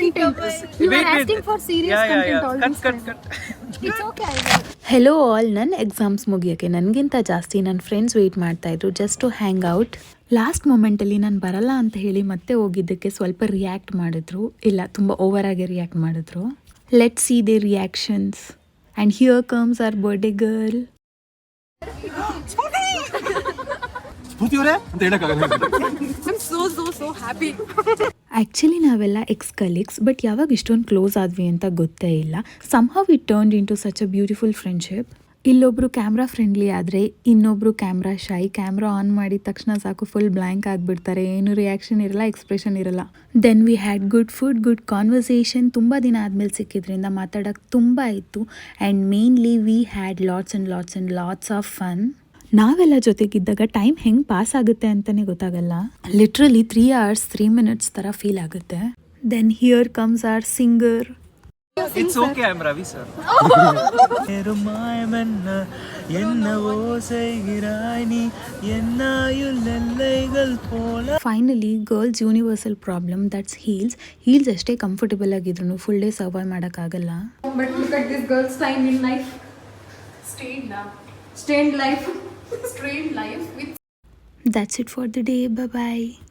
You are asking for serious content all this time. It's okay. Hello all, ನನ್ನ exams ಮುಗಿಯೋಕ್ಕೆ ನನಗಿಂತ ಜಾಸ್ತಿ ನನ್ನ ಫ್ರೆಂಡ್ಸ್ ವೆಯ್ಟ್ ಮಾಡ್ತಾಯಿದ್ರು just to hang out. Last ಮೂಮೆಂಟಲ್ಲಿ ನಾನು ಬರಲ್ಲ ಅಂತ ಹೇಳಿ ಮತ್ತೆ ಹೋಗಿದ್ದಕ್ಕೆ ಸ್ವಲ್ಪ ರಿಯಾಕ್ಟ್ ಮಾಡಿದ್ರು, ಇಲ್ಲ ತುಂಬ ಓವರಾಗಿ ರಿಯಾಕ್ಟ್ ಮಾಡಿದ್ರು. Let's see the reactions. And here comes our birthday girl. Actually ನಾವೆಲ್ಲ ಎಕ್ಸ್ ಕಲೀಗ್ಸ್, ಬಟ್ ಯಾವಾಗ ಇಷ್ಟೊಂದು ಕ್ಲೋಸ್ ಆದ್ವಿ ಅಂತ ಗೊತ್ತೇ ಇಲ್ಲ. Somehow it turned into such a beautiful friendship. ಇಲ್ಲೊಬ್ರು ಕ್ಯಾಮ್ರಾ ಫ್ರೆಂಡ್ಲಿ ಆದರೆ ಇನ್ನೊಬ್ರು ಕ್ಯಾಮ್ರಾ ಶೈ. ಕ್ಯಾಮ್ರಾ ಆನ್ ಮಾಡಿದ ತಕ್ಷಣ ಸಾಕು ಫುಲ್ ಬ್ಲ್ಯಾಂಕ್ ಆಗಿಬಿಡ್ತಾರೆ, ಏನು ರಿಯಾಕ್ಷನ್ ಇರಲ್ಲ, ಎಕ್ಸ್ಪ್ರೆಷನ್ ಇರಲ್ಲ. Then we had good food, good conversation. ತುಂಬ ದಿನ ಆದಮೇಲೆ ಸಿಕ್ಕಿದ್ರಿಂದ ಮಾತಾಡೋಕ್ಕೆ ತುಂಬ ಇತ್ತು. And mainly we had lots of fun. ನಾವೆಲ್ಲ ಜೊತೆಗಿದ್ದಾಗ ಟೈಮ್ ಹೆಂಗೆ ಪಾಸ್ ಆಗುತ್ತೆ ಅಂತಲೇ ಗೊತ್ತಾಗಲ್ಲ. ಲಿಟ್ರಲಿ 3 hours 3 minutes ಥರ ಫೀಲ್ ಆಗುತ್ತೆ. Then here comes our singer. It's okay, I'm Ravi sir. Finally girls universal problem, that's heels. Heels ಎಷ್ಟೇ ಕಂಫರ್ಟಬಲ್ ಆಗಿದ್ರು ಫುಲ್ ಡೇ ಸರ್ವೈವ್ ಮಾಡೋಕ್ಕಾಗಲ್ಲ. But look at this girl's time in life. Strained life with That's it for the day. Bye bye.